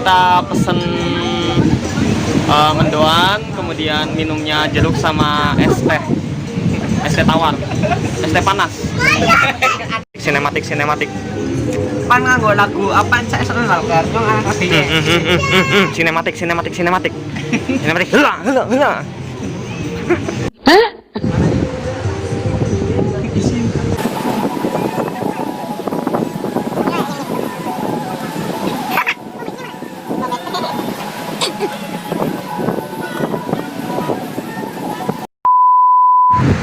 kita pesen mendoan, kemudian minumnya jeruk sama es teh tawar, es teh panas. Sinematik. Pan nganggo lagu apaan saya seneng kan yang anak aslinya. Sinematik. Hela.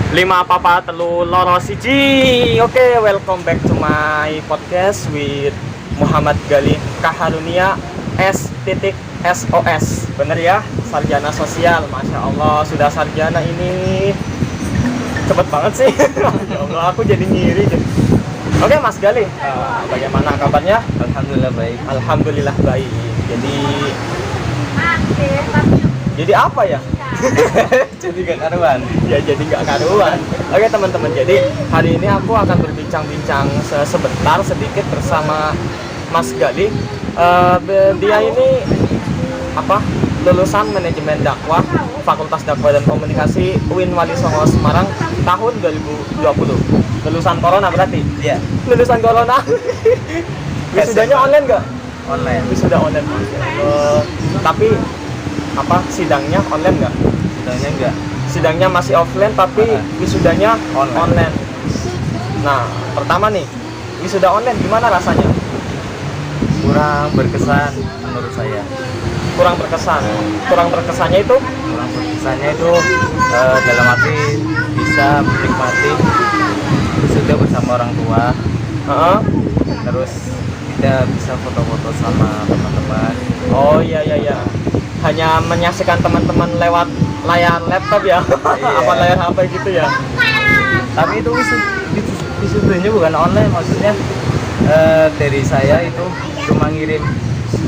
Lima papa telu loro siji. Oke, welcome back to my podcast with Muhammad Gali Kaharunia S.SOS. Bener ya, sarjana sosial. Masya Allah, sudah sarjana ini cepet banget sih. Masya Allah, aku jadi ngiri. Oke Mas Gali, bagaimana kabarnya? Alhamdulillah baik. Alhamdulillah baik. Jadi apa ya? Jadi gak karuan. Ya jadi nggak karuan. Oke teman-teman, jadi hari ini aku akan berbincang-bincang sebentar sedikit bersama Mas Gali. Dia ini lulusan manajemen dakwah Fakultas Dakwah dan Komunikasi UIN Wali Songo Semarang tahun 2020. Lulusan corona berarti? Iya. Lulusan corona. Wisudanya online nggak? Online. Wisuda online Mas. Tapi sidangnya online nggak? Sidangnya enggak. Sidangnya masih offline tapi wisudanya online. Nah, pertama nih, wisuda online gimana rasanya? Kurang berkesan menurut saya. Kurang berkesan. Kurang berkesannya itu? Kurang berkesannya itu dalam arti bisa menikmati wisuda bersama orang tua. Terus kita bisa foto-foto sama teman-teman. Oh iya. Hanya menyaksikan teman-teman lewat layar laptop ya. Iya. Apa layar HP gitu ya. Tapi itu wisudanya bukan online, maksudnya dari saya itu cuma ngirim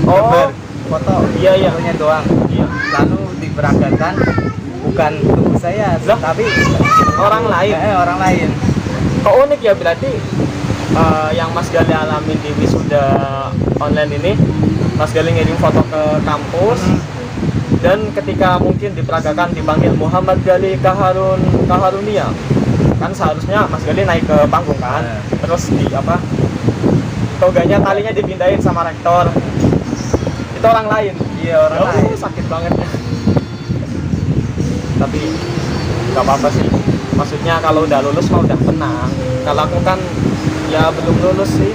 gambar, foto, Iya. fotonya doang. Iya. Lalu diperagakan bukan tubuh saya, tapi Orang lain. orang lain. Kok unik ya berarti yang Mas Gali alamin di wisuda online ini, Mas Gali ngirim foto ke kampus. Dan ketika mungkin diperagakan dipanggil Muhammad Gali Kaharunia, kan seharusnya Mas Gali naik ke panggung kan, terus toganya talinya dipindahin sama rektor. Itu orang lain. Iya, orang lain. Sakit banget. Tapi nggak apa-apa sih. Maksudnya kalau udah lulus mah udah tenang. Kalau aku kan ya belum lulus sih.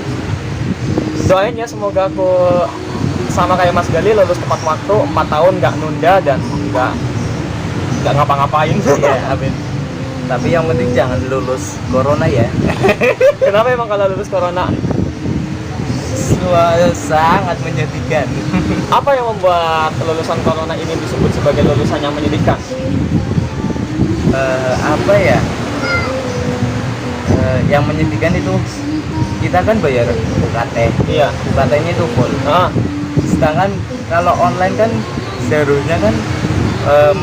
Doain ya semoga aku sama kayak Mas Gali lulus tepat waktu, 4 tahun nggak nunda dan nggak ngapa-ngapain. Iya, amin. Tapi yang penting jangan lulus corona ya. Kenapa emang kalau lulus corona? Sangat menyedihkan. Apa yang membuat lulusan corona ini disebut sebagai lulusan yang menyedihkan? Yang menyedihkan itu kita kan bayar UKT. Iya. UKT-nya itu full. Sedangkan kalau online kan seharusnya kan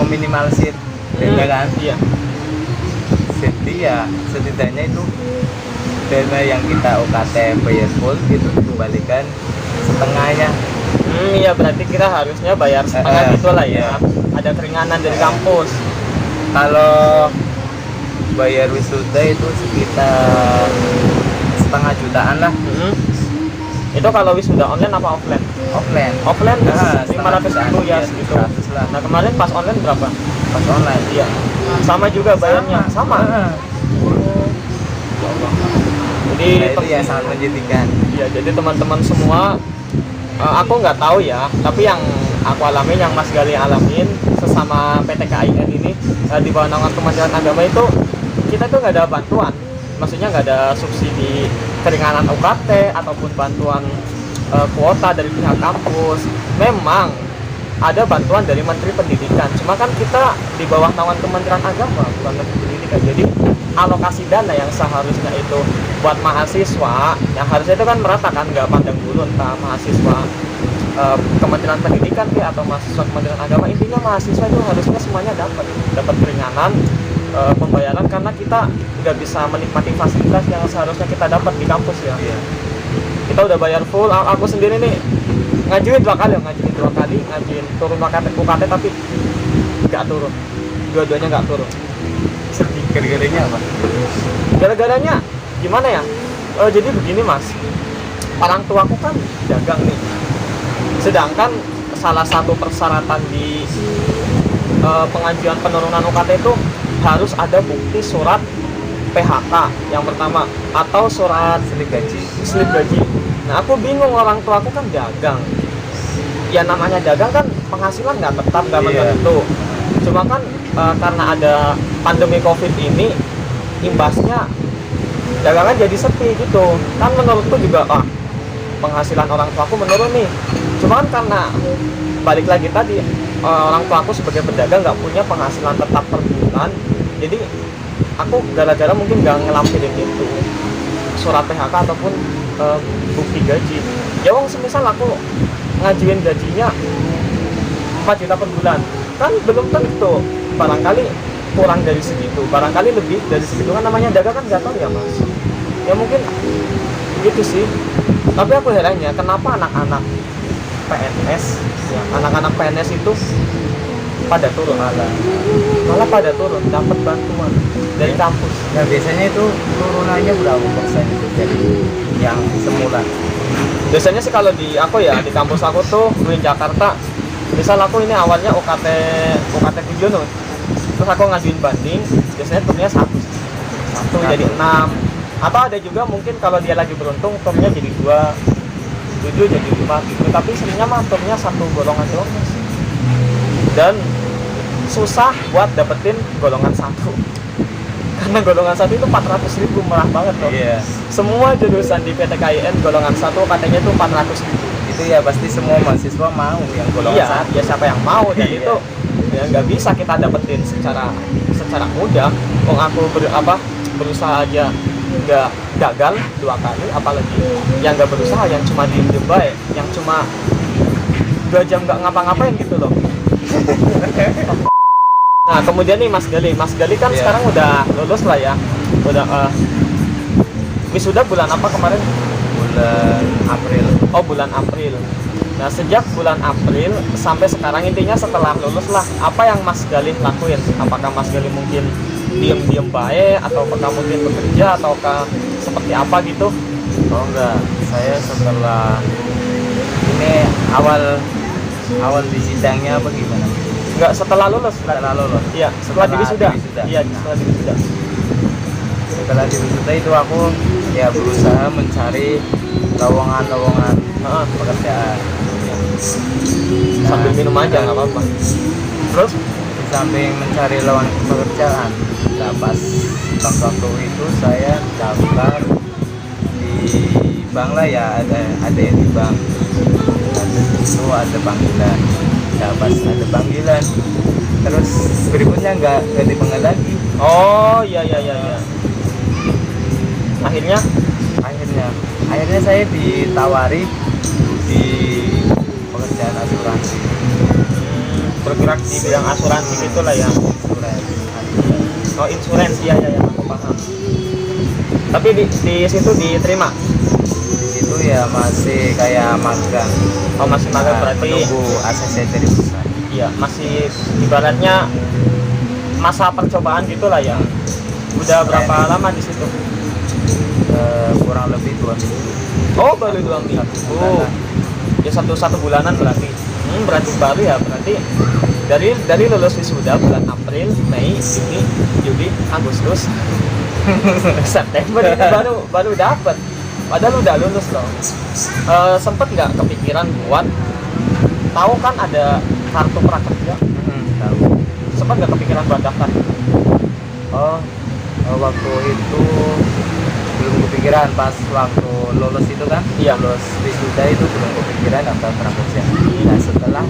meminimalisir dana kan. Iya. Jadi ya setidaknya itu dana yang kita UKT bayar full itu dikembalikan setengahnya. Iya, berarti kita harusnya bayar setengah gitu lah ya. Ada keringanan dari kampus. Kalau bayar wisuda itu sekitar setengah jutaan lah. Itu kalau wisuda online apa offline? Offline. Offline 500 ribu ya 100 segitu. lah. Nah kemarin pas online berapa? Pas online. Iya. Sama juga bayarnya. Sama. Jadi Nah, itu ya sangat menyedihkan. Iya, jadi teman-teman semua, aku nggak tahu ya, tapi yang aku alamin, yang Mas Gali alamin sesama PTKIN ini di bawah naungan Kementerian Agama itu, kita tuh nggak ada bantuan. Maksudnya nggak ada subsidi keringanan UKT ataupun bantuan kuota dari pihak kampus. Memang ada bantuan dari Menteri Pendidikan, cuma kan kita di bawah naungan Kementerian Agama, bukan Menteri Pendidikan. Jadi alokasi dana yang seharusnya itu buat mahasiswa, yang harusnya itu kan merata kan, nggak pandang bulu entah mahasiswa Kementerian Pendidikan atau mahasiswa Kementerian Agama. Intinya mahasiswa itu harusnya semuanya dapat keringanan pembayaran, karena kita nggak bisa menikmati fasilitas yang seharusnya kita dapat di kampus ya. Iya. Kita udah bayar full. Aku sendiri nih ngajuin 2 kali, ngajuin turun UKT tapi nggak turun, dua-duanya nggak turun. Sedih. Gara-garanya apa? Gara-garanya gimana ya? Jadi begini mas, orang tuaku kan dagang nih, sedangkan salah satu persyaratan di pengajuan penurunan UKT itu harus ada bukti surat PHK yang pertama atau surat slip gaji. Nah aku bingung, orang tuaku kan dagang, ya namanya dagang kan penghasilan nggak tetap, nggak menentu. Cuma kan karena ada pandemi COVID ini, imbasnya dagangan jadi sepi gitu kan. Menurutku juga penghasilan orang tuaku menurun nih. Cuma kan karena balik lagi tadi, orang tuaku sebagai pedagang nggak punya penghasilan tetap per bulan, jadi aku gara-gara mungkin nggak ngelampirin itu surat PHK ataupun bukti gaji. Ya wong semisal aku ngajuin gajinya 4 juta per bulan, kan belum tentu, barangkali kurang dari segitu, barangkali lebih dari segitu, kan namanya dagang kan nggak tahu ya mas. Ya mungkin gitu sih. Tapi aku herannya kenapa anak-anak PNS, ya anak-anak PNS itu pada turun, malah pada turun dapat bantuan dari kampus. Nah biasanya itu turunannya berapa persen itu dari yang semula? Biasanya sih kalau di aku ya, di kampus aku tuh di Jakarta, misal aku ini awalnya UKT video nih, terus aku ngajuin banding, biasanya turunnya satu jadi 6, atau ada juga mungkin kalau dia lagi beruntung turunnya jadi 2, 7 jadi 5 gitu. Tapi seringnya mah turunnya 1 golongan doang mas, dan susah buat dapetin golongan 1 karena golongan 1 itu 400.000, murah banget loh. Semua jurusan di PTKIN golongan 1 katanya itu 400.000. Itu ya pasti semua mahasiswa mau yang golongan 1. Ya siapa yang mau, dan itu ya nggak bisa kita dapetin secara mudah. Aku berusaha aja nggak gagal 2 kali, apalagi yang nggak berusaha, yang cuma diem baik, yang cuma 2 jam nggak ngapa-ngapain gitu loh. Nah kemudian nih Mas Gali kan sekarang udah lulus lah ya, udah wisuda bulan apa kemarin? Bulan April. Oh bulan April. Nah sejak bulan April sampai sekarang, intinya setelah lulus lah, apa yang Mas Gali lakuin? Apakah Mas Gali mungkin diem baik, atau apakah mungkin bekerja, ataukah seperti apa gitu? Oh enggak, saya setelah ini awal di sidangnya apa gimana? Enggak, setelah lulus. Iya, setelah diwisuda. Iya, setelah diwisuda. Setelah diwisuda itu aku ya berusaha mencari lowongan pekerjaan. Sambil minum aja nggak apa-apa. Terus di samping mencari lowongan pekerjaan, nah pas waktu itu saya daftar di bank lah ya, ada yang di bank. Itu ada panggilan. Nah pas ada panggilan, terus berikutnya nggak dipanggil lagi. oh iya. Akhirnya saya ditawari di pekerjaan asuransi. Bergerak di bidang asuransi gitulah ya. Oh insurance, iya aku paham. Tapi di situ diterima? Di situ ya masih kayak magang. Oh masih magang, berarti menunggu ACC dari perusahaan. iya, masih ibaratnya masa percobaan gitulah ya. Udah berapa lama di situ? Kurang lebih 2 minggu. Oh baru 2 minggu. Ya satu bulanan berarti. Berarti baru ya, berarti dari lulus wisuda bulan April, Mei, Juni, Juli, Agustus, September itu baru dapat. Padahal udah lulus loh. Sempet nggak kepikiran buat, tahu kan ada kartu prakerja? Tahu. Sempet nggak kepikiran buat daftar? Waktu itu belum kepikiran, pas waktu lulus itu kan. Iya. Lulus wisuda itu belum kepikiran daftar prakerja. Nah setelah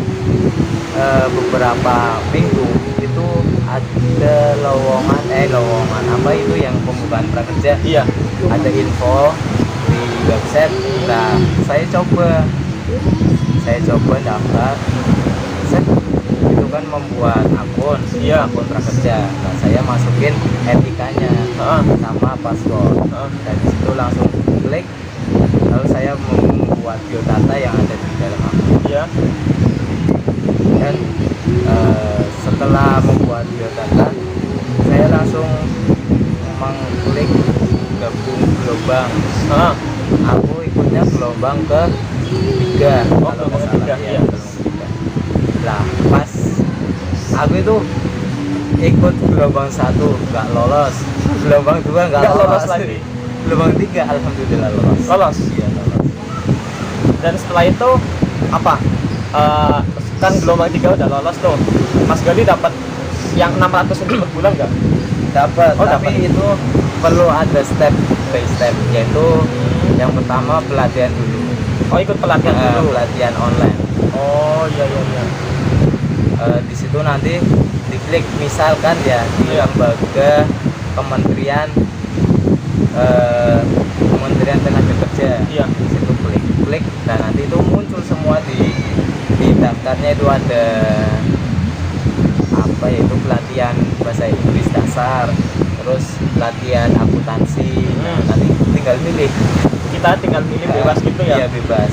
beberapa minggu itu ada lowongan apa itu yang pembukaan prakerja. Iya. Ada info di website. Nah saya coba daftar. Itu kan membuat akun prakerja. Nah saya masukin NIK-nya sama password. Dari situ langsung klik, lalu saya membuat biodata yang ada di dalam akun. gelombang. Ah, Aku ikutnya gelombang ketiga. Oh, kalau gelombang nggak salah, ketiga, ya, iya. gelombang ketiga. Lah pas aku itu ikut gelombang satu nggak lolos, gelombang dua nggak Nggak lolos lolos lagi. gelombang tiga alhamdulillah lolos. Lolos. Iya lolos. Dan setelah itu apa? Kan gelombang 3 udah lolos tuh. Mas Gali dapat yang 600 ribu per bulan nggak? Dapat, Oh, tapi dapat. itu perlu ada step by step, yaitu yang pertama pelatihan dulu. Oh, ikut pelatihan dulu. Pelatihan online. Oh, iya iya iya. Di situ nanti diklik misalkan ya di Iya. lembaga kementerian Kementerian Tenaga Kerja. Iya. Di situ klik dan nanti itu muncul semua di daftarnya itu ada apa ya, itu pelatihan bahasa Inggris dasar, terus pelatihan akuntansi. Nah, nanti tinggal pilih. Kita tinggal pilih bebas gitu Iya ya. bebas.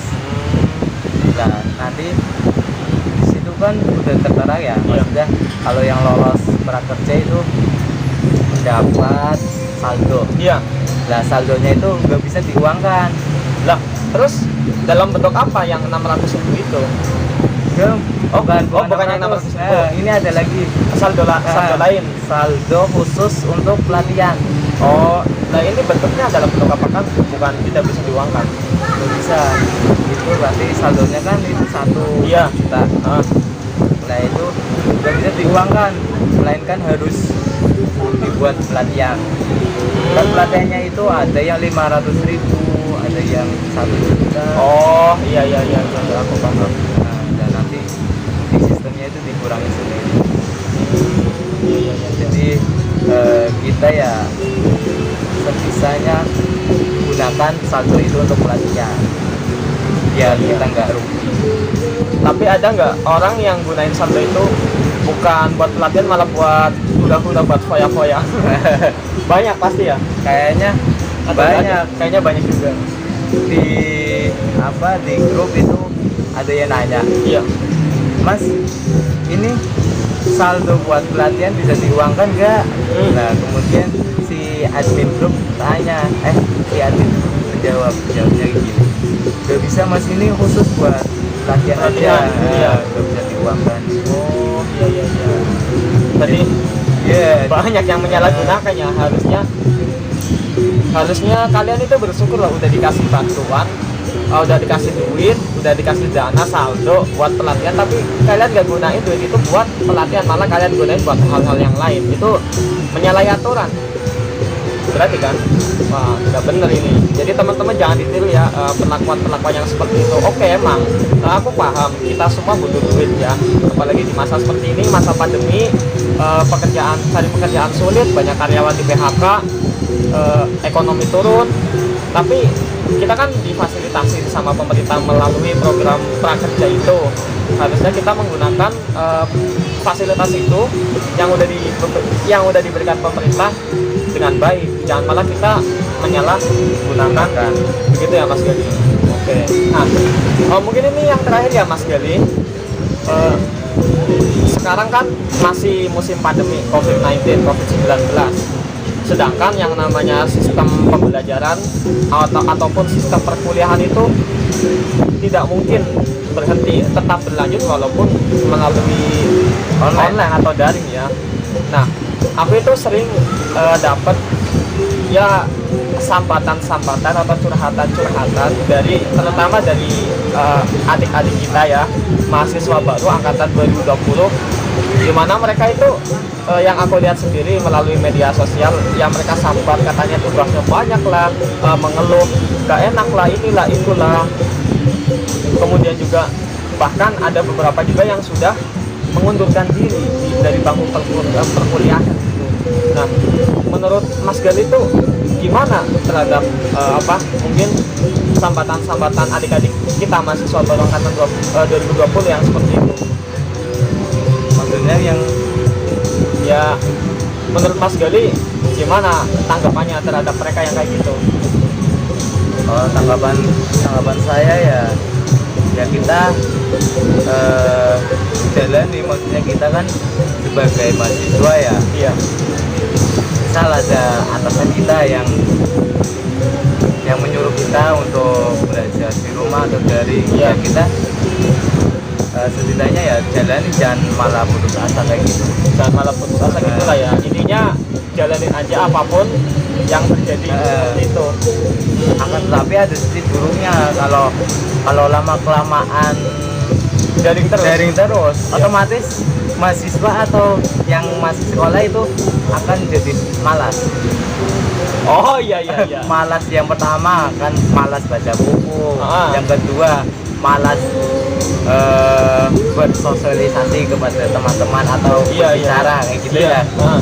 Nah nanti di situ kan udah tertera ya, Iya. maksudnya kalau yang lolos prakerja itu mendapat saldo. Iya. Nah saldonya itu nggak bisa diuangkan. Lah, terus dalam bentuk apa yang 600 ribu itu? bukan yang 600 ribu. Nah, ini ada lagi Saldo lain. saldo khusus untuk pelatihan. Oh, nah ini bentuknya dalam bentuk apa kan? Bukan tidak bisa diuangkan. Nggak bisa. Itu berarti saldonya kan itu 1 Iya. juta. Ah, Nah itu nggak bisa diuangkan, melainkan harus dibuat pelatihan. Dan pelatihannya itu ada yang 500 ribu, ada yang 1 juta. Oh, iya iya iya, iya, aku paham. Nah, dan nanti di sistemnya itu dikurangi sendiri. Iya iya iya. Jadi kita ya sebisanya gunakan saldo itu untuk pelatihan, biar kita nggak rugi. Tapi ada nggak orang yang gunain saldo itu bukan buat pelatihan malah buat hura-hura, buat foya-foya? Banyak pasti ya. Kayaknya Atau banyak. ada? Kayaknya banyak juga. Di di grup itu ada yang nanya, Iya. Mas ini saldo buat pelatihan bisa diuangkan nggak? Nah kemudian si admin grup tanya, si admin grup jawabnya gini, nggak bisa mas, ini khusus buat pelatihan aja. Pelatihan, iya. Nggak bisa diuangkan. Oh, iya iya iya. Tadi Iya. banyak yang menyalahgunakannya. Harusnya kalian itu bersyukur lah udah dikasih bantuan, udah dikasih duit, udah dikasih dana saldo buat pelatihan, tapi kalian gak gunain duit itu buat pelatihan, malah kalian gunain buat hal-hal yang lain. Itu menyalahi aturan berarti kan. Wah, tidak benar ini. Jadi teman-teman jangan ditiru ya perlakuan yang seperti itu. Oke, emang aku paham kita semua butuh duit ya, apalagi di masa seperti ini, masa pandemi, cari pekerjaan sulit, banyak karyawan di PHK, ekonomi turun. Tapi kita kan difasilitasi sama pemerintah melalui program prakerja itu. Harusnya kita menggunakan fasilitas itu yang udah diberikan pemerintah dengan baik. Jangan malah kita menyalahgunakan. Begitu ya Mas Gali. Oke. Nah, mungkin ini yang terakhir ya Mas Gali. Sekarang kan masih musim pandemi COVID-19, COVID-19. Sedangkan yang namanya sistem pembelajaran ataupun sistem perkuliahan itu tidak mungkin berhenti, tetap berlanjut walaupun melalui online atau daring ya. Nah, aku itu sering dapat ya sambatan-sambatan atau curhatan-curhatan terutama dari adik-adik kita ya, mahasiswa baru angkatan 2020, di mana mereka itu yang aku lihat sendiri melalui media sosial, yang mereka sambat katanya tugasnya banyak lah, mengeluh gak enak lah, inilah itulah. Kemudian juga bahkan ada beberapa juga yang sudah mengundurkan diri dari bangku perkuliahan gitu. Nah, menurut Mas Gali itu gimana terhadap mungkin sambatan-sambatan adik-adik kita mahasiswa baru angkatan 2020 yang seperti itu? Maksudnya yang Ya, menurut Mas Gali gimana tanggapannya terhadap mereka yang kayak gitu? tanggapan saya ya kita jalani, maksudnya kita kan sebagai mahasiswa ya, Iya. misal ada atasan kita yang yang menyuruh kita untuk belajar di rumah atau dari Iya. ya kita setidaknya ya jalani, jangan malah putus asa kayak gitu. Jangan malah putus asa gitu lah ya. Intinya jalanin aja apapun yang terjadi seperti itu. Akan tetapi ada sisi buruknya kalau lama kelamaan Daring terus. Iya. Otomatis mahasiswa atau yang masih sekolah itu akan jadi malas. Oh iya iya iya. Malas yang pertama kan malas baca buku, Ah. yang kedua malas bersosialisasi kepada teman-teman atau Iya, iya. berbicara kayak gitu Iya. ya. Ah.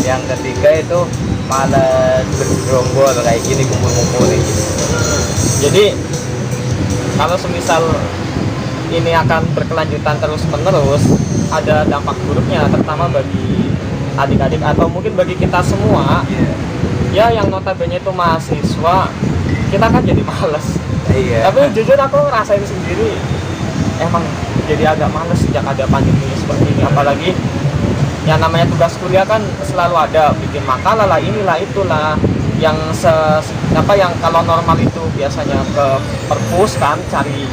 Yang ketiga itu malas bergerombol kayak gini, kumpul-kumpul kayak gitu. Jadi kalau semisal ini akan berkelanjutan terus menerus, ada dampak buruknya terutama bagi adik-adik atau mungkin bagi kita semua Iya. ya yang notabene itu mahasiswa. Kita kan jadi males. Iya. Tapi jujur aku ngerasain sendiri, emang jadi agak males sejak ada pandemi seperti ini. Apalagi yang namanya tugas kuliah kan selalu ada bikin makalah lah, inilah itulah yang yang kalau normal itu biasanya ke perpus kan, cari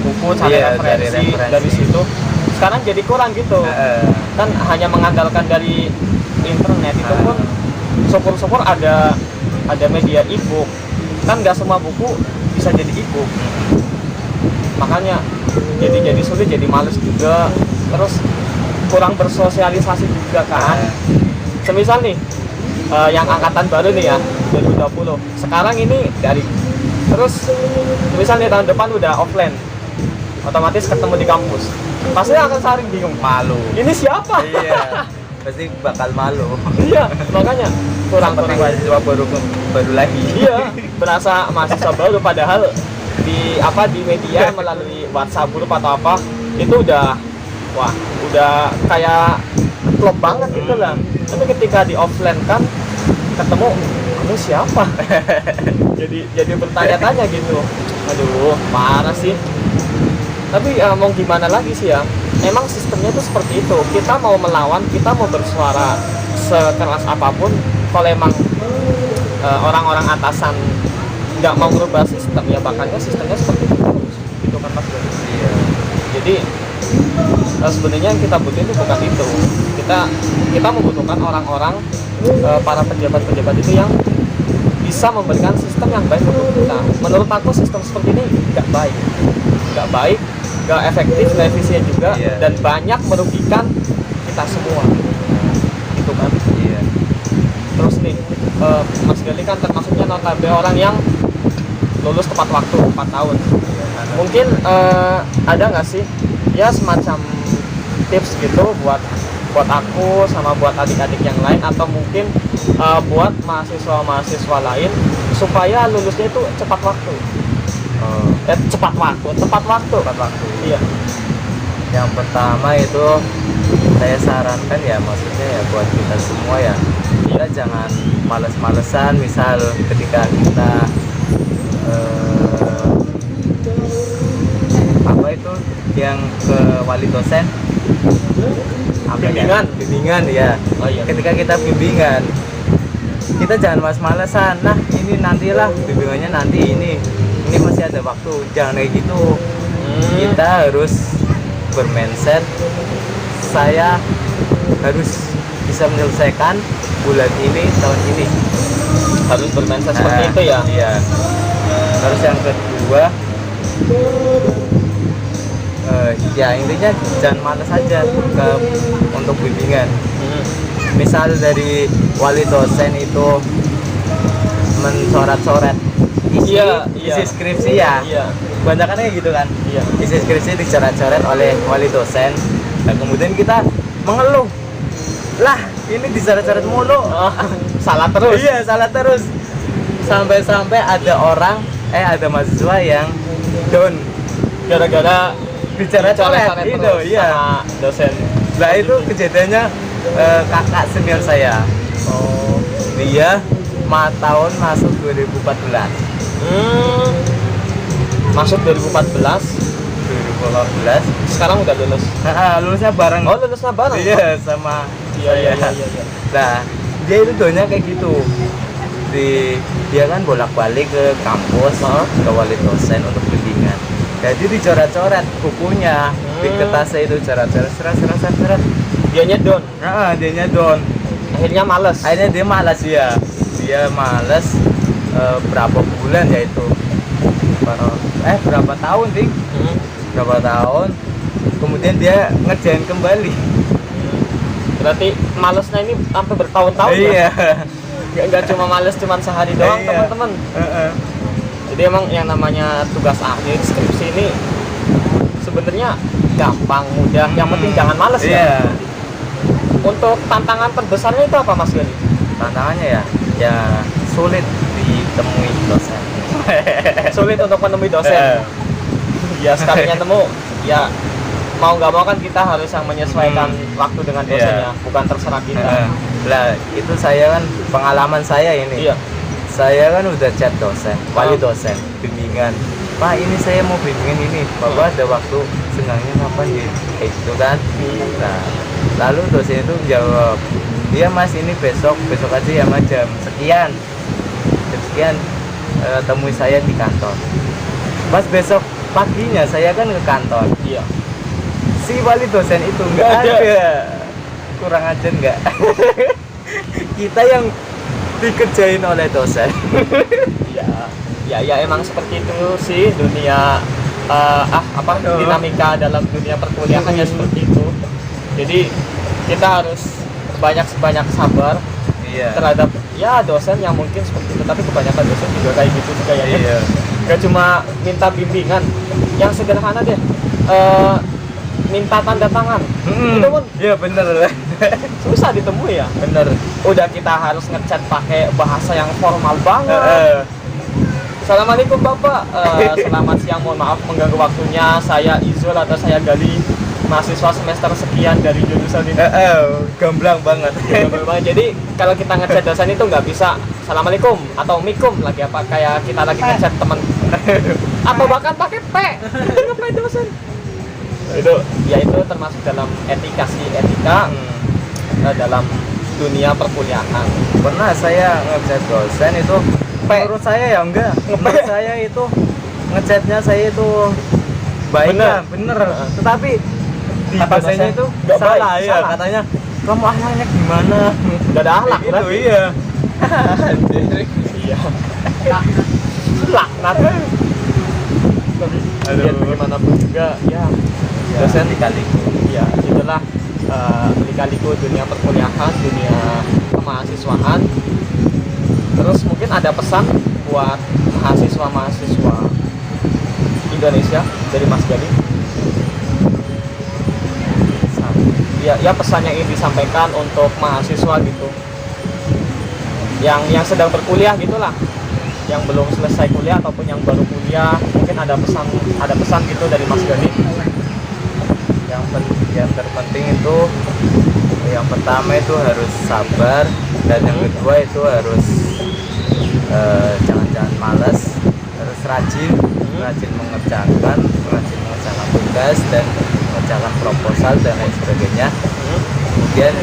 buku, cari Iya, cari referensi referensi. dari situ. Sekarang jadi kurang gitu. Kan hanya mengandalkan dari internet. Itu pun syukur-syukur ada media e-book. Kan nggak semua buku bisa jadi e-book. Makanya jadi sulit, jadi males juga. Terus kurang bersosialisasi juga kan. Semisal nih yang angkatan baru nih ya 2020. Sekarang ini dari terus misalnya tahun depan udah offline, otomatis ketemu di kampus. Pasti akan saling bingung. Malu. Ini siapa? Iya. Pasti bakal malu. Iya, makanya kurang Seperti mahasiswa baru lagi. Iya, berasa mahasiswa baru padahal di media melalui WhatsApp grup atau apa itu udah kayak klop banget gitu lah. Tapi ketika di offline kan ketemu, ini siapa? jadi bertanya-tanya gitu. Aduh, parah sih. Tapi mau gimana lagi sih ya? Emang sistemnya itu seperti itu. Kita mau melawan, kita mau bersuara sekeras apapun, kalau emang orang-orang atasan nggak mau merubah sistem, ya bakatnya sistemnya seperti itu terus. Gitu kan Mas Doni? Iya. Jadi sebenarnya yang kita butuhin itu bukan itu. Kita membutuhkan orang-orang para pejabat-pejabat itu yang bisa memberikan sistem yang baik untuk kita. Menurut aku sistem seperti ini nggak baik, nggak efektif, nggak efisien juga, Iya. dan banyak merugikan kita semua. Gitu kan? Iya. Terus nih, Mas Gali kan termasuknya notabene orang yang lulus tepat waktu 4 tahun. Mungkin ada nggak sih ya semacam tips gitu buat aku sama buat adik-adik yang lain, atau mungkin buat mahasiswa lain supaya lulusnya itu tepat waktu. Tepat waktu. Iya. Yang pertama itu saya sarankan ya, maksudnya ya buat kita semua ya, kita jangan males-malesan. Misal ketika kita apa itu yang ke wali dosen, apa ya? Bimbingan ya. Oh iya. Ketika kita bimbingan, kita jangan males-malesan. Nah ini nantilah bimbingannya, nanti ini masih ada waktu, jangan kayak gitu. Kita harus bermindset, saya harus bisa menyelesaikan bulan ini, tahun ini. Harus bermindset seperti itu ya. Iya. Terus yang kedua, ya intinya jangan malas aja untuk bimbingan. Misal dari wali dosen itu mencoret-coret isi skripsi ya. Iya. Kebanyakan kayak gitu kan. Iya. Isi skripsi dicoret-coret oleh wali dosen. Dan kemudian kita mengeluh, lah ini dicoret-coret mulu. Salah terus. Iya, salah terus. Sampai-sampai ada mahasiswa yang down Gara-gara dicoret-coret itu, terus iya. sama dosen. Nah itu kejadiannya kakak senior saya. Oh. Dia tahun masuk 2014. Masuk 2014. Sekarang udah lulus. Lulusnya bareng. Oh, lulusnya bareng. Iya, sama Iya. Nah, dia itu doanya kayak gitu. dia kan bolak-balik ke kampus, ke wali dosen untuk bimbingan. Jadi dicoret-coret bukunya, di kertasnya itu coret-coret, serat. Dianya down. Nah, dianya down. Akhirnya males. Akhirnya dia malas ya. Dia malas berapa bulan ya itu? Berapa tahun, Ding? Berapa tahun? Kemudian dia ngerjain kembali. Berarti malesnya ini sampai bertahun-tahun Iya. ya? Nggak cuma males cuman sehari doang, Iya. teman-teman. Jadi emang yang namanya tugas akhir skripsi ini sebenarnya gampang, mudah. Yang penting jangan males ya. Untuk tantangan terbesarnya itu apa, Mas Gali? Tantangannya ya sulit ditemui dosen. Sulit untuk menemui dosen. Ya sekalinya temu, ya mau nggak mau kan kita harus yang menyesuaikan waktu dengan dosennya, bukan terserah kita. Lah itu saya kan pengalaman saya ini. Iya. Saya kan udah chat dosen, wali dosen, bimbingan. Pak, ini saya mau bimbingan ini. Bapak ada waktu senangnya kapan ya? Itu kan. Nah, lalu dosen itu jawab, iya Mas, ini besok aja ya Mas, jam sekian temui saya di kantor. Pas besok paginya saya kan ke kantor. Iya. Si wali dosen itu nggak ada. Kurang ajar nggak? Kita yang dikerjain oleh dosen. Ya emang seperti itu sih dunia dinamika dalam dunia perkuliahan ya seperti itu. Jadi kita harus banyak sabar terhadap ya dosen yang mungkin seperti itu, tapi kebanyakan dosen juga kayak gitu sih kayaknya. Iya. Gak cuma minta bimbingan yang sederhana deh, minta tanda tangan itu pun bener. susah ditemui ya. Bener. Udah kita harus ngechat pakai bahasa yang formal banget. Assalamualaikum Bapak, selamat siang, mohon maaf mengganggu waktunya, saya Izul atau saya Gali, mahasiswa semester sekian dari jurusan ini. Gamblang banget. Jadi kalau kita ngechat dosen itu nggak bisa Assalamualaikum atau Mikum lagi apa kayak kita lagi ngechat teman atau bahkan pakai P ngapain dosen itu termasuk dalam etika dalam dunia perkuliahan. Pernah saya ngechat dosen itu, menurut saya ya enggak. Menurut saya itu ngechatnya saya itu baik, bener. Tetapi di kata dosennya itu nggak baik, salah. Katanya kamu akhlaknya gimana? Gak ada akhlak itu berarti. iya. Iya. Laknat. Biar bagaimanapun juga ya dosen lika-liku. Ya itulah lika-liku dunia perkuliahan, dunia kemahasiswaan. Terus mungkin ada pesan buat mahasiswa Indonesia dari Mas Gali. Ya pesan yang ingin disampaikan untuk mahasiswa gitu, yang sedang berkuliah gitulah, yang belum selesai kuliah ataupun yang baru kuliah, mungkin ada pesan gitu dari Mas Gali. Yang terpenting itu yang pertama itu harus sabar, dan yang kedua itu harus jangan malas, harus rajin mengerjakan tugas dan mengerjakan proposal dan lain sebagainya. Kemudian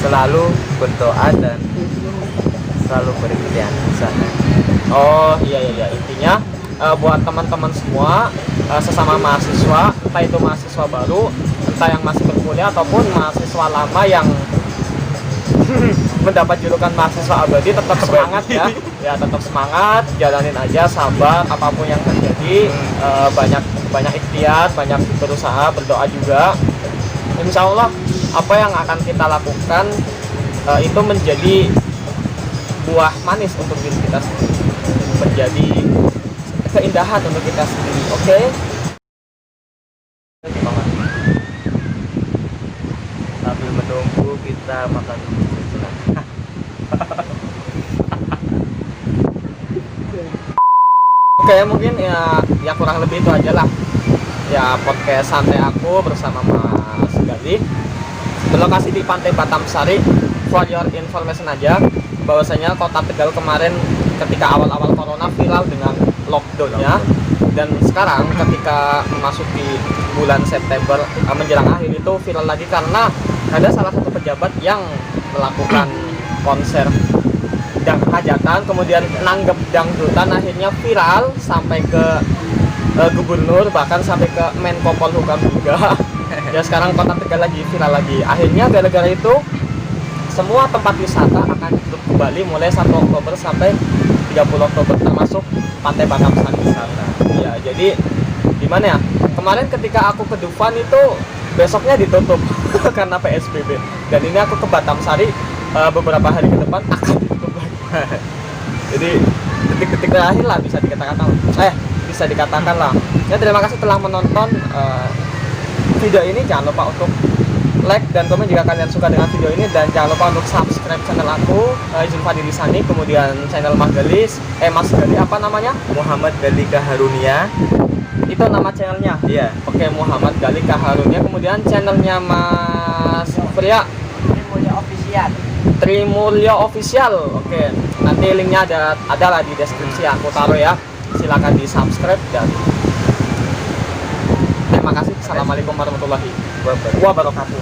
selalu berdoa dan selalu berikhtiar usaha. Oh iya intinya buat teman-teman semua, sesama mahasiswa, entah itu mahasiswa baru, entah yang masih berkuliah ataupun mahasiswa lama yang mendapat julukan mahasiswa abadi, tetap semangat ya tetap semangat, jalanin aja, sabar apapun yang terjadi, banyak ikhtiar, banyak berusaha, berdoa juga. Insya Allah apa yang akan kita lakukan itu menjadi buah manis untuk diri kita sendiri, menjadi keindahan untuk kita sendiri. Oke? Sambil menunggu kita makan dulu. Oke, mungkin ya kurang lebih itu aja lah. Ya podcast santai aku bersama Mas Gali. Berlokasi di Pantai Batam Sari. For your information aja, bahwasanya kota Tegal kemarin ketika awal-awal corona viral dengan lockdownnya, dan sekarang ketika memasuki bulan September menjelang akhir itu viral lagi karena ada salah satu pejabat yang melakukan konser hajatan, kemudian nanggep dangdutan, akhirnya viral sampai ke gubernur, bahkan sampai ke Menko Polhukam juga. Ya sekarang Kota Tegal lagi viral lagi. Akhirnya gara-gara itu semua tempat wisata akan ditutup kembali mulai 1 Oktober sampai 30 Oktober, termasuk Pantai Bakamsari wisata. Ya, jadi gimana ya? Kemarin ketika aku ke Dufan itu besoknya ditutup karena PSBB. Dan ini aku ke Batamsari beberapa hari ke depan akan ditutup lagi. Jadi detik-detik terakhir lah bisa dikatakan lah. Ya, terima kasih telah menonton video ini. Jangan lupa untuk like dan komen jika kalian suka dengan video ini, dan jangan lupa untuk subscribe channel aku, Zulfadi Lisani, kemudian channel Mas Gali apa namanya? Muhammad Gali Kaharunia. Itu nama channelnya. Iya. Oke, Muhammad Gali Kaharunia. Kemudian channelnya Mas Pria Trimulyo Official. Oke, nanti linknya ada lah di deskripsi, aku taruh ya. Silakan di subscribe dan terima kasih. Assalamualaikum warahmatullahi wabarakatuh.